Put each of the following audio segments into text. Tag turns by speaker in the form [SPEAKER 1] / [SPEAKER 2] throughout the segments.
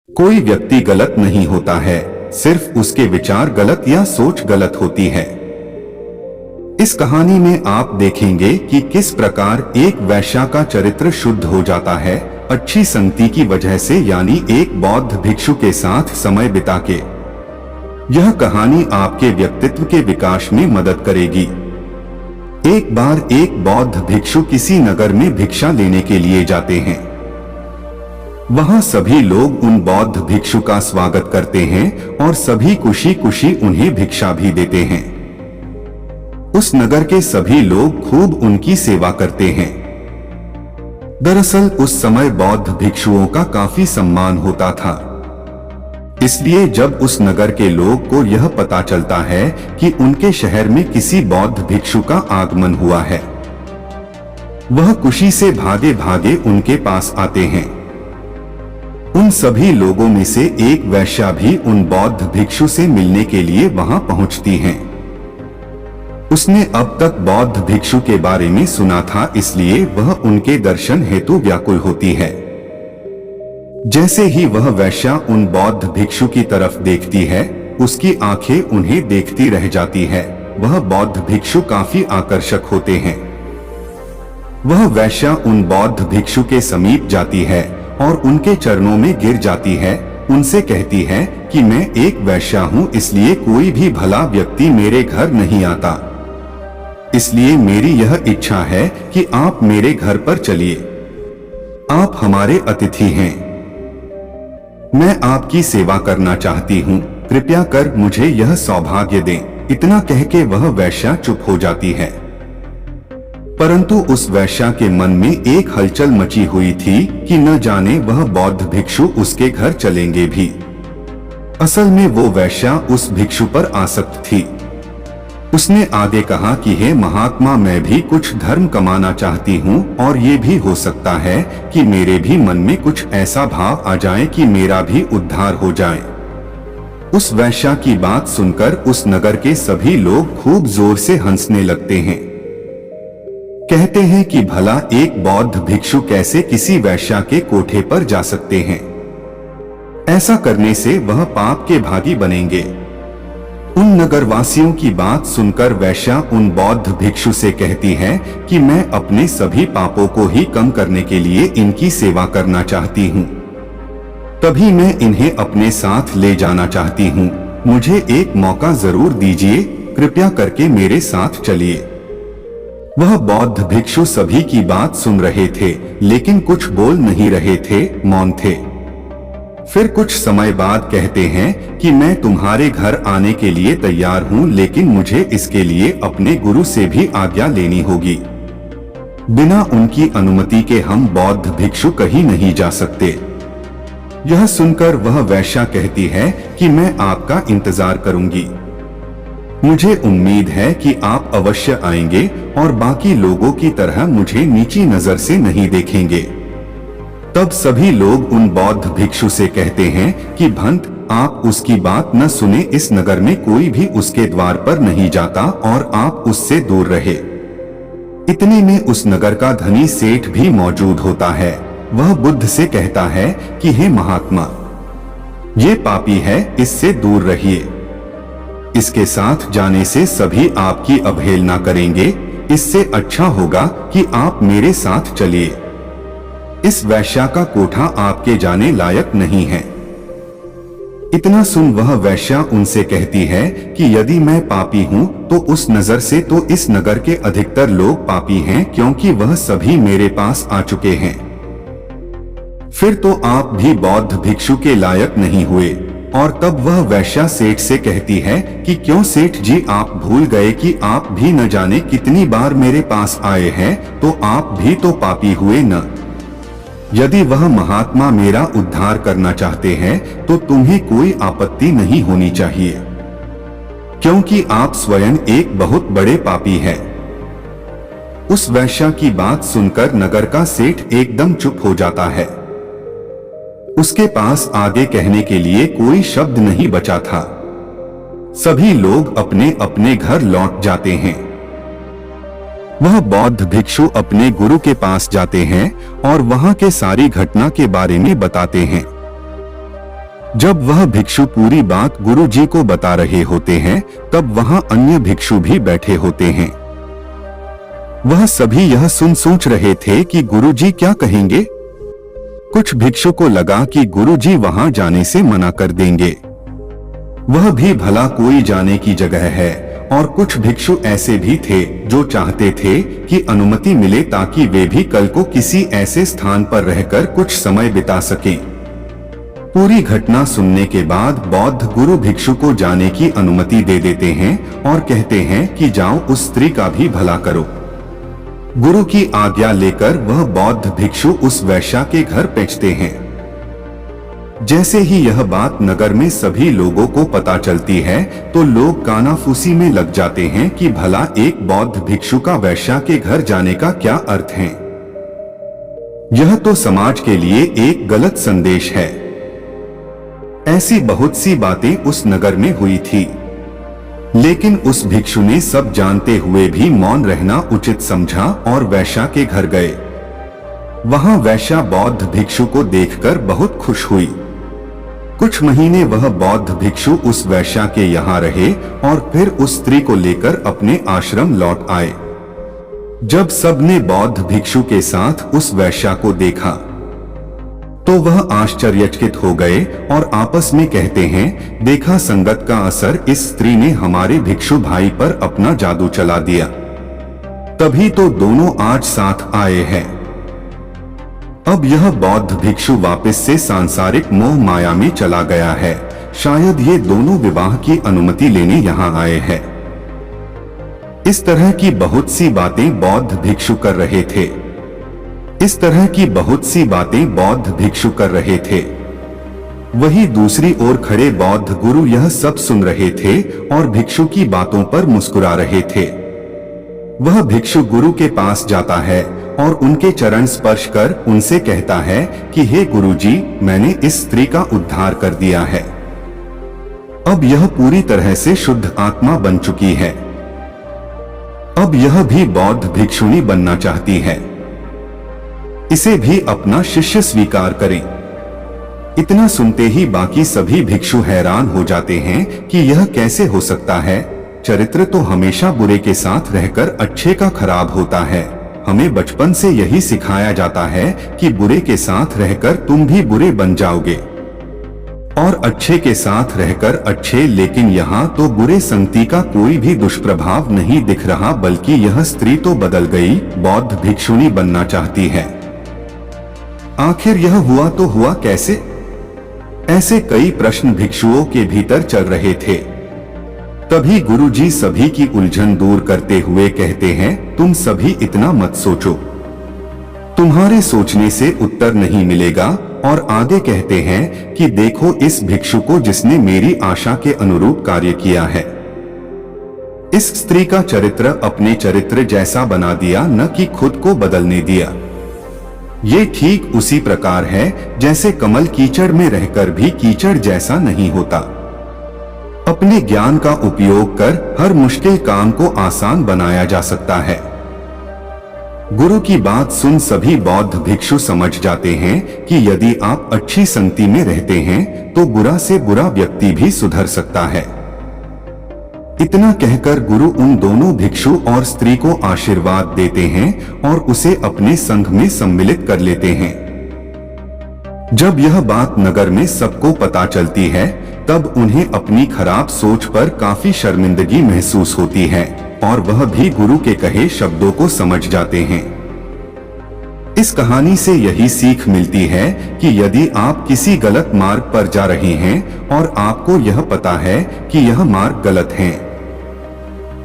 [SPEAKER 1] कोई व्यक्ति गलत नहीं होता है, सिर्फ उसके विचार गलत या सोच गलत होती है। इस कहानी में आप देखेंगे कि किस प्रकार एक वैश्या का चरित्र शुद्ध हो जाता है अच्छी संगति की वजह से, यानी एक बौद्ध भिक्षु के साथ समय बिता के। यह कहानी आपके व्यक्तित्व के विकास में मदद करेगी। एक बार एक बौद्ध भिक्षु किसी नगर में भिक्षा लेने के लिए जाते हैं। वहां सभी लोग उन बौद्ध भिक्षु का स्वागत करते हैं और सभी खुशी खुशी उन्हें भिक्षा भी देते हैं। उस नगर के सभी लोग खूब उनकी सेवा करते हैं। दरअसल उस समय बौद्ध भिक्षुओं का काफी सम्मान होता था। इसलिए जब उस नगर के लोग को यह पता चलता है कि उनके शहर में किसी बौद्ध भिक्षु का आगमन हुआ है, वह खुशी से भागे भागे उनके पास आते हैं। उन सभी लोगों में से एक वैश्या भी उन बौद्ध भिक्षु से मिलने के लिए वहां पहुंचती हैं। उसने अब तक बौद्ध भिक्षु के बारे में सुना था, इसलिए वह उनके दर्शन हेतु व्याकुल होती है। जैसे ही वह वैश्या उन बौद्ध भिक्षु की तरफ देखती है, उसकी आंखें उन्हें देखती रह जाती है। वह बौद्ध भिक्षु काफी आकर्षक होते हैं। वह वैश्या उन बौद्ध भिक्षु के समीप जाती है और उनके चरणों में गिर जाती है। उनसे कहती है कि मैं एक वैश्या हूँ, इसलिए कोई भी भला व्यक्ति मेरे घर नहीं आता। इसलिए मेरी यह इच्छा है कि आप मेरे घर पर चलिए। आप हमारे अतिथि हैं। मैं आपकी सेवा करना चाहती हूँ। कृपया कर मुझे यह सौभाग्य दें। इतना कह के वह वैश्या चुप हो जाती है। परंतु उस वैश्या के मन में एक हलचल मची हुई थी कि न जाने वह बौद्ध भिक्षु उसके घर चलेंगे भी। असल में वो वैश्या उस भिक्षु पर आसक्त थी। उसने आगे कहा कि हे महात्मा, मैं भी कुछ धर्म कमाना चाहती हूँ और ये भी हो सकता है कि मेरे भी मन में कुछ ऐसा भाव आ जाए कि मेरा भी उद्धार हो जाए। उस वैश्या की बात सुनकर उस नगर के सभी लोग खूब जोर से हंसने लगते हैं। कहते हैं कि भला एक बौद्ध भिक्षु कैसे किसी वैश्या के कोठे पर जा सकते हैं। ऐसा करने से वह पाप के भागी बनेंगे। उन नगरवासियों की बात सुनकर वैश्या उन बौद्ध भिक्षु से कहती है कि मैं अपने सभी पापों को ही कम करने के लिए इनकी सेवा करना चाहती हूँ। तभी मैं इन्हें अपने साथ ले जाना चाहती हूँ। मुझे एक मौका जरूर दीजिए। कृपया करके मेरे साथ चलिए। वह बौद्ध भिक्षु सभी की बात सुन रहे थे, लेकिन कुछ बोल नहीं रहे थे, मौन थे। फिर कुछ समय बाद कहते हैं कि मैं तुम्हारे घर आने के लिए तैयार हूँ, लेकिन मुझे इसके लिए अपने गुरु से भी आज्ञा लेनी होगी। बिना उनकी अनुमति के हम बौद्ध भिक्षु कहीं नहीं जा सकते। यह सुनकर वह वैश्या कहती है कि मैं आपका इंतजार करूंगी। मुझे उम्मीद है कि आप अवश्य आएंगे और बाकी लोगों की तरह मुझे नीची नजर से नहीं देखेंगे। तब सभी लोग उन बौद्ध भिक्षु से कहते हैं कि भंत, आप उसकी बात न सुने। इस नगर में कोई भी उसके द्वार पर नहीं जाता और आप उससे दूर रहे। इतने में उस नगर का धनी सेठ भी मौजूद होता है। वह बुद्ध से कहता है कि हे महात्मा, ये पापी है, इससे दूर रहिए। इसके साथ जाने से सभी आपकी अवहेलना करेंगे। इससे अच्छा होगा कि आप मेरे साथ चलिए। इस वैश्या का कोठा आपके जाने लायक नहीं है। इतना सुन वह वैश्या उनसे कहती है कि यदि मैं पापी हूँ तो उस नजर से तो इस नगर के अधिकतर लोग पापी हैं, क्योंकि वह सभी मेरे पास आ चुके हैं। फिर तो आप भी बौद्ध भिक्षु के लायक नहीं हुए। और तब वह वैश्या सेठ से कहती है कि क्यों सेठ जी, आप भूल गए कि आप भी न जाने कितनी बार मेरे पास आए हैं, तो आप भी तो पापी हुए न। यदि वह महात्मा मेरा उद्धार करना चाहते हैं तो तुम्हें कोई आपत्ति नहीं होनी चाहिए, क्योंकि आप स्वयं एक बहुत बड़े पापी हैं। उस वैश्या की बात सुनकर नगर का सेठ एकदम चुप हो जाता है। उसके पास आगे कहने के लिए कोई शब्द नहीं बचा था। सभी लोग अपने अपने घर लौट जाते हैं। वह बौद्ध भिक्षु अपने गुरु के पास जाते हैं और वहां के सारी घटना के बारे में बताते हैं। जब वह भिक्षु पूरी बात गुरु जी को बता रहे होते हैं, तब वहां अन्य भिक्षु भी बैठे होते हैं। वह सभी यह सोच रहे थे कि गुरु जी क्या कहेंगे। कुछ भिक्षु को लगा कि गुरु जी वहां जाने से मना कर देंगे, वह भी भला कोई जाने की जगह है। और कुछ भिक्षु ऐसे भी थे जो चाहते थे कि अनुमति मिले ताकि वे भी कल को किसी ऐसे स्थान पर रहकर कुछ समय बिता सकें। पूरी घटना सुनने के बाद बौद्ध गुरु भिक्षु को जाने की अनुमति दे देते हैं और कहते हैं कि जाओ, उस स्त्री का भी भला करो। गुरु की आज्ञा लेकर वह बौद्ध भिक्षु उस वैश्या के घर पहुंचते हैं। जैसे ही यह बात नगर में सभी लोगों को पता चलती है तो लोग कानाफूसी में लग जाते हैं कि भला एक बौद्ध भिक्षु का वैश्या के घर जाने का क्या अर्थ है। यह तो समाज के लिए एक गलत संदेश है। ऐसी बहुत सी बातें उस नगर में हुई थी, लेकिन उस भिक्षु ने सब जानते हुए भी मौन रहना उचित समझा और वैश्या के घर गए। वहां वैश्या बौद्ध भिक्षु को देखकर बहुत खुश हुई। कुछ महीने वह बौद्ध भिक्षु उस वैश्या के यहाँ रहे और फिर उस स्त्री को लेकर अपने आश्रम लौट आए। जब सबने बौद्ध भिक्षु के साथ उस वैश्या को देखा तो वह आश्चर्यचकित हो गए और आपस में कहते हैं, देखा, संगत का असर, इस स्त्री ने हमारे भिक्षु भाई पर अपना जादू चला दिया, तभी तो दोनों आज साथ आए हैं। अब यह बौद्ध भिक्षु वापस से सांसारिक मोह माया में चला गया है। शायद ये दोनों विवाह की अनुमति लेने यहाँ आए हैं। इस तरह की बहुत सी बातें बौद्ध भिक्षु कर रहे थे। इस तरह की बहुत सी बातें बौद्ध भिक्षु कर रहे थे। वही दूसरी ओर खड़े बौद्ध गुरु यह सब सुन रहे थे और भिक्षु की बातों पर मुस्कुरा रहे थे। वह भिक्षु गुरु के पास जाता है और उनके चरण स्पर्श कर उनसे कहता है कि हे गुरुजी, मैंने इस स्त्री का उद्धार कर दिया है। अब यह पूरी तरह से शुद्ध आत्मा बन चुकी है। अब यह भी बौद्ध भिक्षुणी बनना चाहती है। इसे भी अपना शिष्य स्वीकार करें। इतना सुनते ही बाकी सभी भिक्षु हैरान हो जाते हैं कि यह कैसे हो सकता है। चरित्र तो हमेशा बुरे के साथ रहकर अच्छे का खराब होता है। हमें बचपन से यही सिखाया जाता है कि बुरे के साथ रहकर तुम भी बुरे बन जाओगे और अच्छे के साथ रहकर अच्छे। लेकिन यहाँ तो बुरे संगति का कोई भी दुष्प्रभाव नहीं दिख रहा, बल्कि यह स्त्री तो बदल गई, बौद्ध भिक्षुणी बनना चाहती है। आखिर यह हुआ तो हुआ कैसे? ऐसे कई प्रश्न भिक्षुओं के भीतर चल रहे थे। तभी गुरुजी सभी की उलझन दूर करते हुए कहते हैं, तुम सभी इतना मत सोचो, तुम्हारे सोचने से उत्तर नहीं मिलेगा। और आगे कहते हैं कि देखो इस भिक्षु को जिसने मेरी आशा के अनुरूप कार्य किया है। इस स्त्री का चरित्र अपने चरित्र जैसा बना दिया, न कि खुद को बदलने दिया। ये ठीक उसी प्रकार है जैसे कमल कीचड़ में रहकर भी कीचड़ जैसा नहीं होता। अपने ज्ञान का उपयोग कर हर मुश्किल काम को आसान बनाया जा सकता है। गुरु की बात सुन सभी बौद्ध भिक्षु समझ जाते हैं कि यदि आप अच्छी संगति में रहते हैं तो बुरा से बुरा व्यक्ति भी सुधर सकता है। इतना कहकर गुरु उन दोनों भिक्षु और स्त्री को आशीर्वाद देते हैं और उसे अपने संघ में सम्मिलित कर लेते हैं। जब यह बात नगर में सबको पता चलती है तब उन्हें अपनी खराब सोच पर काफी शर्मिंदगी महसूस होती है और वह भी गुरु के कहे शब्दों को समझ जाते हैं। इस कहानी से यही सीख मिलती है कि यदि आप किसी गलत मार्ग पर जा रहे हैं और आपको यह पता है कि यह मार्ग गलत है,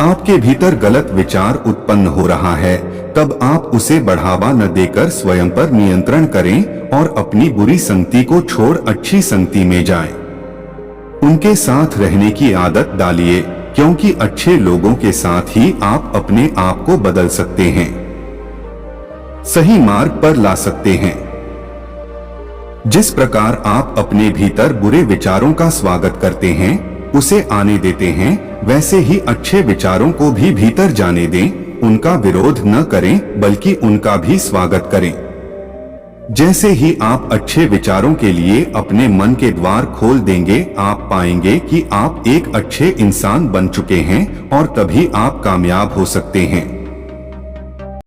[SPEAKER 1] आपके भीतर गलत विचार उत्पन्न हो रहा है, तब आप उसे बढ़ावा न देकर स्वयं पर नियंत्रण करें और अपनी बुरी संगति को छोड़ अच्छी संगति में जाएं। उनके साथ रहने की आदत डालिए, क्योंकि अच्छे लोगों के साथ ही आप अपने आप को बदल सकते हैं, सही मार्ग पर ला सकते हैं। जिस प्रकार आप अपने भीतर बुरे विचारों का स्वागत करते हैं, उसे आने देते हैं, वैसे ही अच्छे विचारों को भी भीतर जाने दें। उनका विरोध न करें बल्कि उनका भी स्वागत करें। जैसे ही आप अच्छे विचारों के लिए अपने मन के द्वार खोल देंगे, आप पाएंगे कि आप एक अच्छे इंसान बन चुके हैं और तभी आप कामयाब हो सकते हैं।